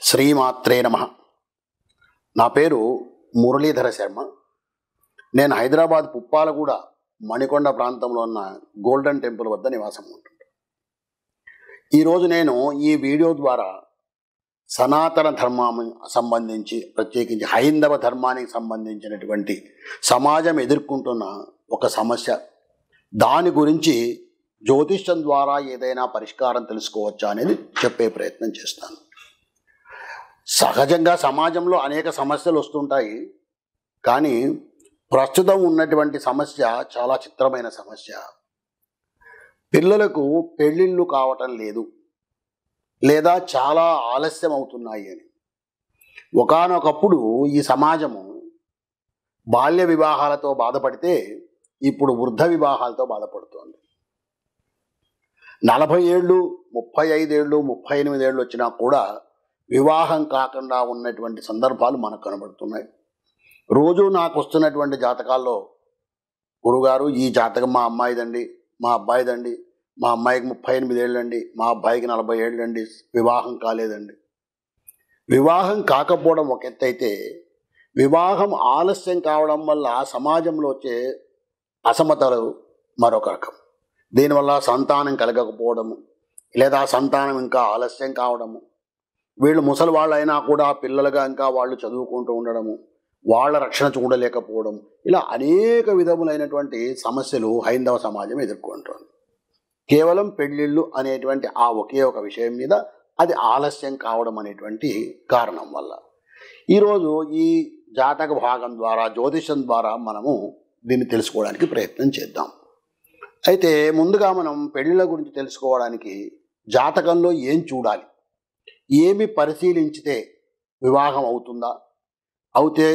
శ్రీమాత్రే నమః. నా పేరు మురళీధర శర్మ. నేను హైదరాబాద్ పుప్పాలగూడ మణికొండ ప్రాంతంలో ఉన్న గోల్డెన్ టెంపుల్ వద్ద నివాసం ఉంటుంటాను. ఈరోజు నేను ఈ వీడియో ద్వారా సనాతన ధర్మానికి సంబంధించి, ప్రత్యేకించి హైందవ ధర్మానికి సంబంధించినటువంటి సమాజం ఎదుర్కొంటున్న ఒక సమస్య, దాని గురించి జ్యోతిష్యం ద్వారా ఏదైనా పరిష్కారం తెలుసుకోవచ్చా అనేది చెప్పే ప్రయత్నం చేస్తాను. సహజంగా సమాజంలో అనేక సమస్యలు వస్తుంటాయి, కానీ ప్రస్తుతం ఉన్నటువంటి సమస్య చాలా చిత్రమైన సమస్య. పిల్లలకు పెళ్ళిళ్ళు కావటం లేదు, లేదా చాలా ఆలస్యం అవుతున్నాయి అని. ఒకానొకప్పుడు ఈ సమాజము బాల్య వివాహాలతో బాధపడితే ఇప్పుడు వృద్ధ వివాహాలతో బాధపడుతోంది. 40 ఏళ్ళు, 35 ఏళ్ళు, 38 ఏళ్ళు వచ్చినా కూడా వివాహం కాకుండా ఉన్నటువంటి సందర్భాలు మనకు కనబడుతున్నాయి. రోజు నాకు వస్తున్నటువంటి జాతకాల్లో, గురుగారు ఈ జాతకం మా అమ్మాయిదండి, మా అబ్బాయిదండి, మా అమ్మాయికి 38 ఏళ్ళండి, మా అబ్బాయికి 40 ఏళ్ళండి, వివాహం కాలేదండి. వివాహం కాకపోవడం ఒక ఎత్తు అయితే, వివాహం ఆలస్యం కావడం వల్ల సమాజంలో వచ్చే అసమతలు మరొక రకం. దీనివల్ల సంతానం కలగకపోవడము, లేదా సంతానం ఇంకా ఆలస్యం కావడము, వీళ్ళు ముసలి వాళ్ళైనా కూడా పిల్లలుగా ఇంకా వాళ్ళు చదువుకుంటూ ఉండడము, వాళ్ళ రక్షణ చూడలేకపోవడం, ఇలా అనేక విధములైనటువంటి సమస్యలు హైందవ సమాజం ఎదుర్కొంటుంది. కేవలం పెళ్ళిళ్ళు అనేటువంటి ఆ ఒకే ఒక విషయం మీద అది ఆలస్యం కావడం అనేటువంటి కారణం వల్ల ఈరోజు ఈ జాతక భాగం ద్వారా, జ్యోతిషం ద్వారా మనము దీన్ని తెలుసుకోవడానికి ప్రయత్నం చేద్దాం. అయితే ముందుగా మనం పెళ్ళిళ్ళ గురించి తెలుసుకోవడానికి జాతకంలో ఏం చూడాలి, ఏమి పరిశీలించితే వివాహం అవుతుందా, అవుతే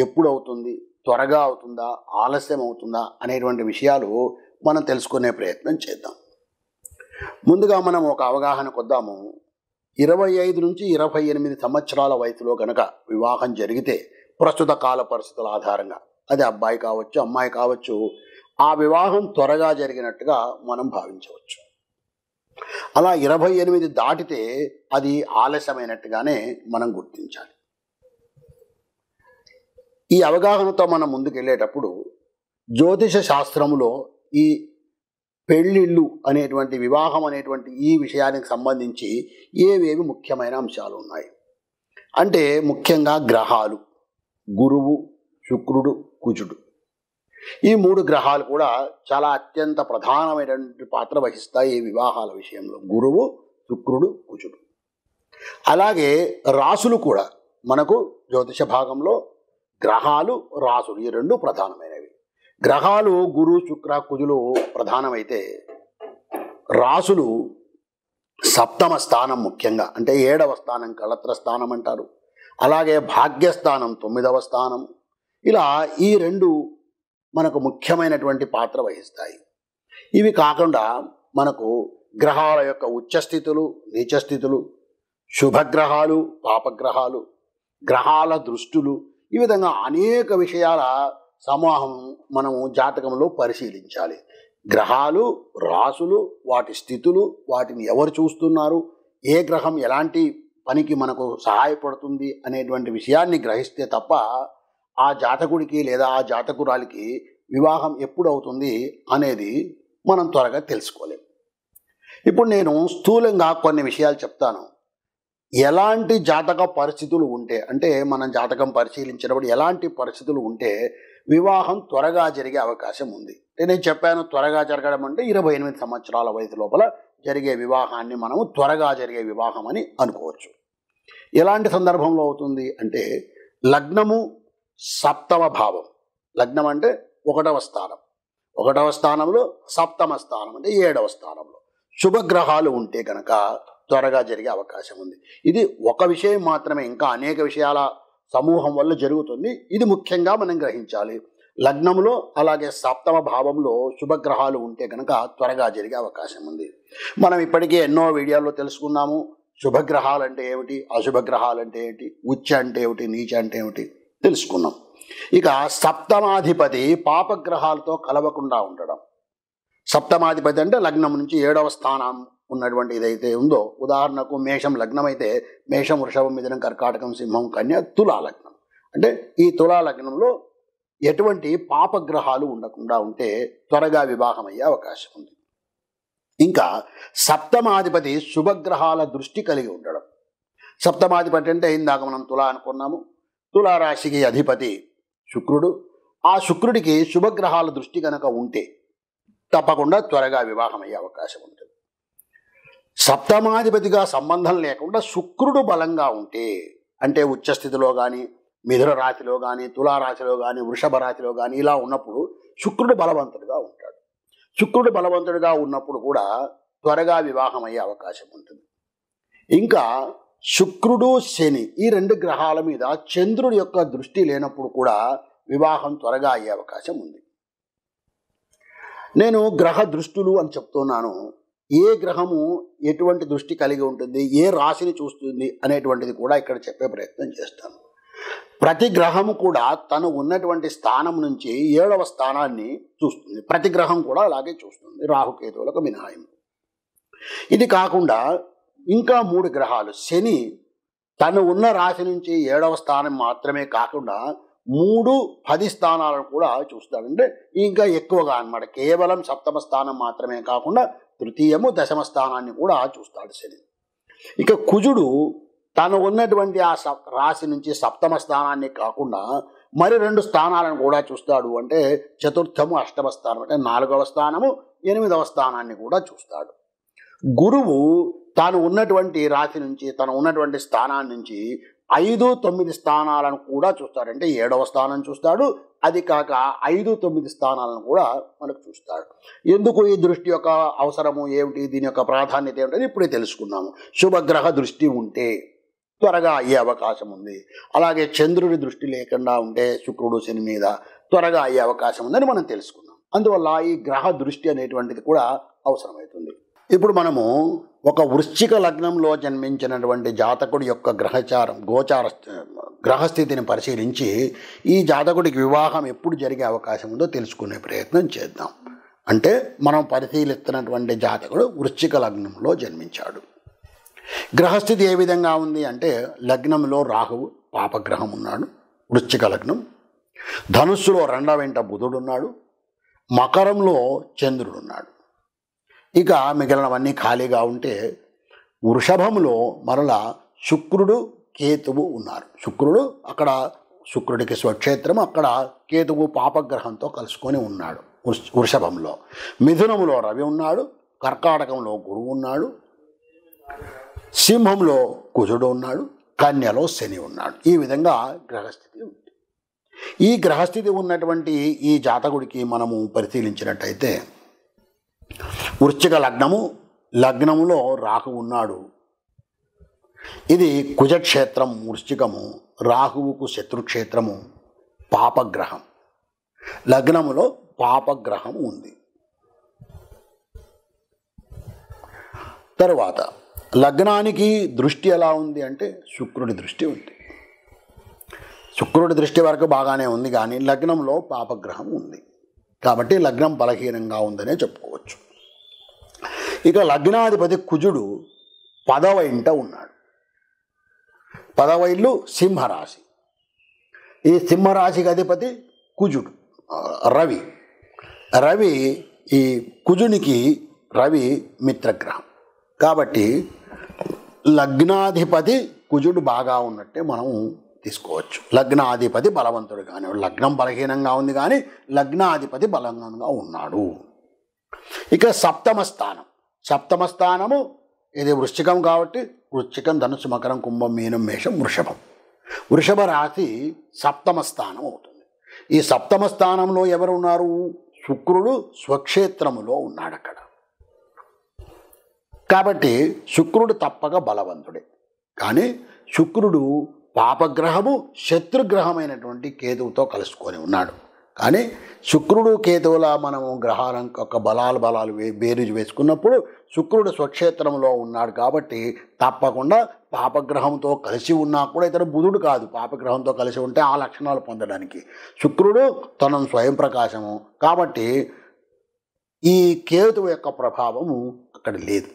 ఎప్పుడు అవుతుంది, త్వరగా అవుతుందా, ఆలస్యం అవుతుందా అనేటువంటి విషయాలు మనం తెలుసుకునే ప్రయత్నం చేద్దాం. ముందుగా మనం ఒక అవగాహనకు వద్దాము. 25 నుంచి 28 సంవత్సరాల వయసులో కనుక వివాహం జరిగితే, ప్రస్తుత కాల పరిస్థితుల ఆధారంగా, అది అబ్బాయి కావచ్చు, అమ్మాయి కావచ్చు, ఆ వివాహం త్వరగా జరిగినట్టుగా మనం భావించవచ్చు. అలా 28 దాటితే అది ఆలస్యమైనట్టుగానే మనం గుర్తించాలి. ఈ అవగాహనతో మనం ముందుకెళ్ళేటప్పుడు జ్యోతిష శాస్త్రములో ఈ పెళ్ళిళ్ళు అనేటువంటి, వివాహం అనేటువంటి ఈ విషయానికి సంబంధించి ఏవేవి ముఖ్యమైన అంశాలు ఉన్నాయి అంటే, ముఖ్యంగా గ్రహాలు, గురువు, శుక్రుడు, కుజుడు, ఈ 3 గ్రహాలు కూడా చాలా అత్యంత ప్రధానమైనటువంటి పాత్ర వహిస్తాయి ఈ వివాహాల విషయంలో. గురువు, శుక్రుడు, కుజుడు. అలాగే రాసులు కూడా మనకు జ్యోతిష భాగంలో గ్రహాలు, రాసులు, ఈ 2 ప్రధానమైనవి. గ్రహాలు గురు, శుక్ర, కుజులు ప్రధానమైతే, రాసులు సప్తమ స్థానం ముఖ్యంగా, అంటే 7వ స్థానం కళత్ర స్థానం అంటారు. అలాగే భాగ్యస్థానం 9వ స్థానం. ఇలా ఈ 2 మనకు ముఖ్యమైనటువంటి పాత్ర వహిస్తాయి. ఇవి కాకుండా మనకు గ్రహాల యొక్క ఉచ్చస్థితులు, నీచస్థితులు, శుభగ్రహాలు, పాపగ్రహాలు, గ్రహాల దృష్టులు, ఈ విధంగా అనేక విషయాల సమూహం మనము జాతకంలో పరిశీలించాలి. గ్రహాలు, రాసులు, వాటి స్థితులు, వాటిని ఎవరు చూస్తున్నారు, ఏ గ్రహం ఎలాంటి పనికి మనకు సహాయపడుతుంది అనేటువంటి విషయాన్ని గ్రహిస్తే తప్ప ఆ జాతకుడికి లేదా ఆ జాతకురాలికి వివాహం ఎప్పుడు అవుతుంది అనేది మనం త్వరగా తెలుసుకోలేము. ఇప్పుడు నేను స్థూలంగా కొన్ని విషయాలు చెప్తాను. ఎలాంటి జాతక పరిస్థితులు ఉంటే, అంటే మనం జాతకం పరిశీలించినప్పుడు ఎలాంటి పరిస్థితులు ఉంటే వివాహం త్వరగా జరిగే అవకాశం ఉంది. నేను చెప్పాను, త్వరగా జరగడం అంటే 28 సంవత్సరాల వయసు లోపల జరిగే వివాహాన్ని మనము త్వరగా జరిగే వివాహం అని అనుకోవచ్చు. ఎలాంటి సందర్భంలో అవుతుంది అంటే, లగ్నము సప్తమ భావం, లగ్నం అంటే 1వ స్థానం, 1వ స్థానంలో సప్తమ స్థానం అంటే 7వ స్థానంలో శుభగ్రహాలు ఉంటే కనుక త్వరగా జరిగే అవకాశం ఉంది. ఇది ఒక విషయం మాత్రమే, ఇంకా అనేక విషయాల సమూహం వల్ల జరుగుతుంది. ఇది ముఖ్యంగా మనం గ్రహించాలి. లగ్నంలో అలాగే సప్తమ భావంలో శుభగ్రహాలు ఉంటే కనుక త్వరగా జరిగే అవకాశం ఉంది. మనం ఇప్పటికే ఎన్నో వీడియోల్లో తెలుసుకున్నాము. శుభగ్రహాలు అంటే ఏమిటి, అశుభగ్రహాలు అంటే ఏమిటి, ఉచ్చ అంటే ఏమిటి, నీచ అంటే ఏమిటి తెలుసుకున్నాం. ఇక సప్తమాధిపతి పాపగ్రహాలతో కలవకుండా ఉండడం. సప్తమాధిపతి అంటే లగ్నం నుంచి 7వ స్థానం ఉన్నటువంటి ఇదైతే ఉందో, ఉదాహరణకు మేషం లగ్నం అయితే మేషం, వృషభం, మిథునం, కర్కాటకం, సింహం, కన్య, తులా లగ్నం. అంటే ఈ తులా లగ్నంలో ఎటువంటి పాపగ్రహాలు ఉండకుండా ఉంటే త్వరగా వివాహం అయ్యే అవకాశం ఉంది. ఇంకా సప్తమాధిపతి శుభగ్రహాల దృష్టి కలిగి ఉండడం. సప్తమాధిపతి అంటే ఇందాక మనం తులా అనుకున్నాము. తులారాశికి అధిపతి శుక్రుడు. ఆ శుక్రుడికి శుభగ్రహాల దృష్టి కనుక ఉంటే తప్పకుండా త్వరగా వివాహం అయ్యే అవకాశం ఉంటుంది. సప్తమాధిపతిగా సంబంధం లేకుండా శుక్రుడు బలంగా ఉంటే, అంటే ఉచ్చస్థితిలో కానీ, మిథున రాశిలో కానీ, తులారాశిలో కానీ, వృషభ రాశిలో కానీ ఇలా ఉన్నప్పుడు శుక్రుడు బలవంతుడిగా ఉంటాడు. శుక్రుడు బలవంతుడిగా ఉన్నప్పుడు కూడా త్వరగా వివాహం అయ్యే అవకాశం ఉంటుంది. ఇంకా శుక్రుడు, శని ఈ రెండు గ్రహాల మీద చంద్రుడి యొక్క దృష్టి లేనప్పుడు కూడా వివాహం త్వరగా అయ్యే అవకాశం ఉంది. నేను గ్రహ దృష్టులు అని చెప్తున్నాను. ఏ గ్రహము ఎటువంటి దృష్టి కలిగి ఉంటుంది, ఏ రాశిని చూస్తుంది అనేటువంటిది కూడా ఇక్కడ చెప్పే ప్రయత్నం చేస్తాను. ప్రతి గ్రహము కూడా తను ఉన్నటువంటి స్థానం నుంచి 7వ స్థానాన్ని చూస్తుంది. ప్రతి గ్రహం కూడా అలాగే చూస్తుంది, రాహుకేతువులకు మినహాయింపు. ఇది కాకుండా ఇంకా 3 గ్రహాలు, శని తను ఉన్న రాశి నుంచి 7వ స్థానం మాత్రమే కాకుండా 3, 10 స్థానాలను కూడా చూస్తాడు. అంటే ఇంకా ఎక్కువగా అన్నమాట. కేవలం 7వ స్థానం మాత్రమే కాకుండా 3వ, 10వ స్థానాన్ని కూడా చూస్తాడు శని. ఇక కుజుడు తను ఉన్నటువంటి ఆ రాశి నుంచి 7వ స్థానాన్ని కాకుండా మరి 2 స్థానాలను కూడా చూస్తాడు. అంటే 4వ, 8వ స్థానం, అంటే 4వ స్థానము, 8వ స్థానాన్ని కూడా చూస్తాడు. గురువు తాను ఉన్నటువంటి రాశి నుంచి, తను ఉన్నటువంటి స్థానాన్ని నుంచి 5, 9 స్థానాలను కూడా చూస్తాడు. అంటే 7వ స్థానం చూస్తాడు. అది కాక 5, 9 స్థానాలను కూడా మనకు చూస్తాడు. ఎందుకు ఈ దృష్టి యొక్క అవసరము ఏమిటి, దీని యొక్క ప్రాధాన్యత ఏమిటి ఇప్పుడే తెలుసుకున్నాము. శుభగ్రహ దృష్టి ఉంటే త్వరగా అయ్యే అవకాశం ఉంది. అలాగే చంద్రుడి దృష్టి లేకుండా ఉంటే శుక్రుడు, శని మీద త్వరగా అయ్యే అవకాశం ఉందని మనం తెలుసుకున్నాం. అందువల్ల ఈ గ్రహ దృష్టి అనేటువంటిది కూడా అవసరమవుతుంది. ఇప్పుడు మనము ఒక వృశ్చిక లగ్నంలో జన్మించినటువంటి జాతకుడి యొక్క గ్రహస్థితిని పరిశీలించి ఈ జాతకుడికి వివాహం ఎప్పుడు జరిగే అవకాశం ఉందో తెలుసుకునే ప్రయత్నం చేద్దాం. అంటే మనం పరిశీలిస్తున్నటువంటి జాతకుడు వృశ్చిక లగ్నంలో జన్మించాడు. గ్రహస్థితి ఏ విధంగా ఉంది అంటే, లగ్నంలో రాహువు పాపగ్రహం ఉన్నాడు, వృశ్చిక లగ్నం. ధనుస్సులో 2వ వెంట బుధుడు ఉన్నాడు. మకరంలో చంద్రుడు ఉన్నాడు. ఇక మిగిలినవన్నీ ఖాళీగా ఉంటే వృషభంలో మరలా శుక్రుడు, కేతువు ఉన్నారు. శుక్రుడు అక్కడ, శుక్రుడికి స్వక్షేత్రం, అక్కడ కేతువు పాపగ్రహంతో కలుసుకొని ఉన్నాడు వృషభంలో. మిథునంలో రవి ఉన్నాడు. కర్కాటకంలో గురువు ఉన్నాడు. సింహంలో కుజుడు ఉన్నాడు. కన్యలో శని ఉన్నాడు. ఈ విధంగా గ్రహస్థితి ఉంది. ఈ గ్రహస్థితి ఉన్నటువంటి ఈ జాతకుడికి మనము పరిశీలించినట్టయితే వృశ్చిక లగ్నములో రాహు ఉన్నాడు. ఇది కుజక్షేత్రం వృశ్చికము, రాహువుకు శత్రుక్షేత్రము, పాపగ్రహం. లగ్నములో పాపగ్రహం ఉంది. తరువాత లగ్నానికి దృష్టి ఎలా ఉంది అంటే శుక్రుడి దృష్టి ఉంది. శుక్రుడి దృష్టి వరకు బాగానే ఉంది, కానీ లగ్నంలో పాపగ్రహం ఉంది. కాబట్టి లగ్నం బలహీనంగా ఉందనే చెప్పుకోవచ్చు. ఇక లగ్నాధిపతి కుజుడు 10వ ఇంట ఉన్నాడు. 10వ ఇల్లు సింహరాశి. ఈ సింహరాశికి అధిపతి కుజుడు, రవి. ఈ కుజునికి రవి మిత్రగ్రహం. కాబట్టి లగ్నాధిపతి కుజుడు బాగా ఉన్నట్టే మనం తీసుకోవచ్చు. లగ్నాధిపతి బలవంతుడు కానీ, లగ్నం బలహీనంగా ఉంది కానీ లగ్నాధిపతి బలంగా ఉన్నాడు. ఇక 7వ స్థానము ఇది వృశ్చికం కాబట్టి వృశ్చికం, ధనుసు, మకరం, కుంభం, మీనం, మేషం, వృషభ రాశి 7వ స్థానం అవుతుంది. ఈ 7వ స్థానంలో ఎవరు ఉన్నారు? శుక్రుడు స్వక్షేత్రములో ఉన్నాడు అక్కడ. కాబట్టి శుక్రుడు తప్పక బలవంతుడే. కానీ శుక్రుడు పాపగ్రహము, శత్రుగ్రహమైనటువంటి కేతువుతో కలుసుకొని ఉన్నాడు. కానీ శుక్రుడు, కేతువుల మనము గ్రహాల యొక్క బలాలు బేరీజు వేసుకున్నప్పుడు శుక్రుడు స్వక్షేత్రంలో ఉన్నాడు. కాబట్టి తప్పకుండా పాపగ్రహంతో కలిసి ఉన్నా కూడా ఇతను బుధుడు కాదు. పాపగ్రహంతో కలిసి ఉంటే ఆ లక్షణాలు పొందడానికి శుక్రుడు తన స్వయం ప్రకాశము. కాబట్టి ఈ కేతువు యొక్క ప్రభావము అక్కడ లేదు.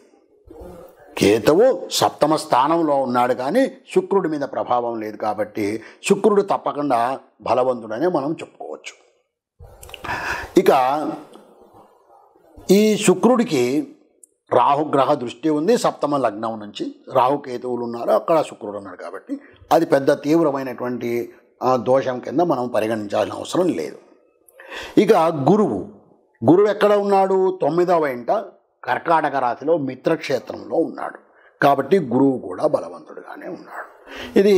కేతువు సప్తమ స్థానంలో ఉన్నాడు కానీ శుక్రుడి మీద ప్రభావం లేదు కాబట్టి శుక్రుడు తప్పకుండా బలవంతుడనే మనం చెప్పుకోవచ్చు. ఇక ఈ శుక్రుడికి రాహుగ్రహ దృష్టి ఉంది. సప్తమ లగ్నం నుంచి రాహుకేతువులు ఉన్నారు, అక్కడ శుక్రుడు ఉన్నాడు కాబట్టి అది పెద్ద తీవ్రమైనటువంటి దోషం కింద మనం పరిగణించాల్సిన అవసరం లేదు. ఇక గురువు ఎక్కడ ఉన్నాడు? 9వ ఇంట కర్కాటక రాశిలో మిత్రక్షేత్రంలో ఉన్నాడు కాబట్టి గురువు కూడా బలవంతుడుగానే ఉన్నాడు. ఇది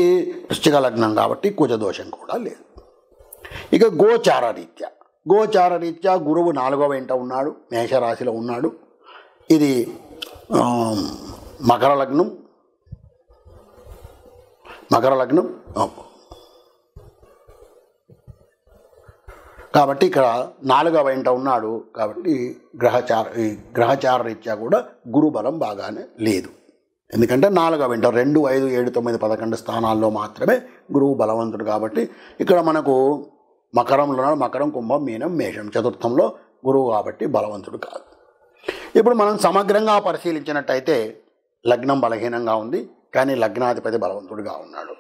వృశ్చిక లగ్నం కాబట్టి కుజదోషం కూడా లేదు. ఇక గోచార రీత్యా గురువు 4వ ఇంట ఉన్నాడు, మేషరాశిలో ఉన్నాడు. ఇది మకర లగ్నం కాబట్టి ఇక్కడ 4వ ఇంట ఉన్నాడు కాబట్టి గ్రహచార రీత్యా కూడా గురు బలం బాగానే లేదు. ఎందుకంటే 4వ ఇంట 2, 5, 7, 9, 11 స్థానాల్లో మాత్రమే గురువు బలవంతుడు కాబట్టి ఇక్కడ మనకు మకరంలో ఉన్నాడు. మకరం, కుంభం, మీనం, మేషం చతుర్థంలో గురువు కాబట్టి బలవంతుడు కాదు. ఇప్పుడు మనం సమగ్రంగా పరిశీలించినట్టయితే లగ్నం బలహీనంగా ఉంది కానీ లగ్నాధిపతి బలవంతుడిగా ఉన్నాడు.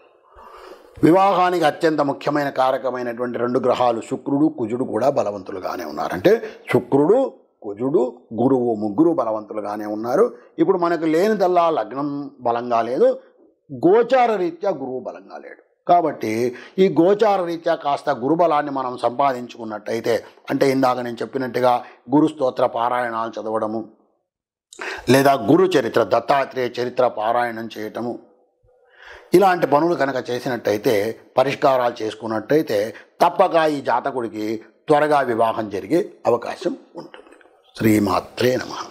వివాహానికి అత్యంత ముఖ్యమైన కారకమైనటువంటి 2 గ్రహాలు శుక్రుడు, కుజుడు కూడా బలవంతులుగానే ఉన్నారు. అంటే శుక్రుడు, కుజుడు, గురువు ముగ్గురు బలవంతులుగానే ఉన్నారు. ఇప్పుడు మనకు లేనిదల్లా లగ్నం బలంగా లేదు, గోచార రీత్యా గురువు బలంగా లేడు. కాబట్టి ఈ గోచార రీత్యా కాస్త గురుబలాన్ని మనం సంపాదించుకున్నట్టయితే, అంటే ఇందాక నేను చెప్పినట్టుగా గురు స్తోత్ర పారాయణాలు చదవడము, లేదా గురు చరిత్ర దత్తాత్రేయ చరిత్ర పారాయణం చేయటము, ఇలాంటి పనులు కనుక చేసినట్టయితే, పరిష్కారాలు చేసుకున్నట్టయితే తప్పక ఈ జాతకుడికి త్వరగా వివాహం జరిగే అవకాశం ఉంటుంది. శ్రీమాత్రే నమః.